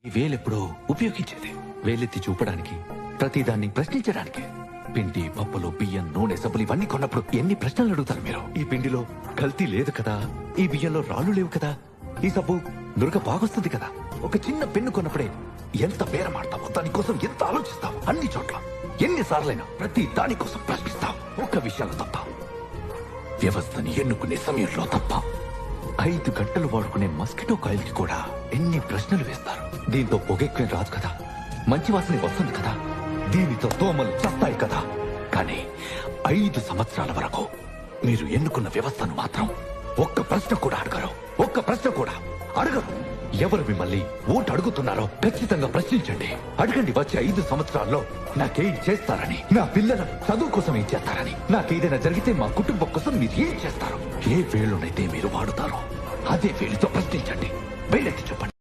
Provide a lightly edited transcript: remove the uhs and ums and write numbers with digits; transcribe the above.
ఈ వేలెప్పుడో ఉపయోగించేది. వేలెత్తి చూపడానికి, ప్రతిదాన్ని ప్రశ్నించడానికి. పిండి, పప్పులు, బియ్యం, నూనె, సబ్బులు ఇవన్నీ కొన్నప్పుడు ఎన్ని ప్రశ్నలు అడుగుతారు మీరు? ఈ పిండిలో కల్తీ లేదు కదా, ఈ బియ్యంలో రాళ్లు లేవు కదా, ఈ సబ్బు నురగ బాగొస్తుంది కదా. ఒక చిన్న పెన్ను కొన్నప్పుడే ఎంత బేరమాడతావో, దానికోసం ఎంత ఆలోచిస్తావు. అన్ని చోట్ల ఎన్నిసార్లైనా ప్రతి దానికోసం ప్రశ్నిస్తావు. ఒక్క విషయాలు తప్ప, వ్యవస్థని ఎన్నుకునే సమయంలో తప్ప. 5 గంటలు వాడుకునే మస్కిటో కాయిల్ కి కూడా ఎన్ని ప్రశ్నలు వేస్తారు. దీంతో పొగెక్కువ రాదు కదా, మంచి వాసన వస్తుంది కదా, దీనితో దోమలు చస్తాయి కదా. కానీ 5 సంవత్సరాల వరకు మీరు ఎన్నుకున్న వ్యవస్థను మాత్రం ఒక్క ప్రశ్న కూడా అడగరు. ఒక్క ప్రశ్న కూడా అడగరు. ఎవరు మిమ్మల్ని ఓటు అడుగుతున్నారో ఖచ్చితంగా ప్రశ్నించండి. అడగండి, వచ్చే 5 సంవత్సరాల్లో నాకేం చేస్తారని, నా పిల్లల చదువు కోసం ఏం చేస్తారని, నాకేదైనా జరిగితే మా కుటుంబం కోసం మీరు ఏం చేస్తారు. ఏ వేలునైతే మీరు వాడుతారో అదే వేలుతో ప్రశ్నించండి. వేలెత్తి చెప్పండి.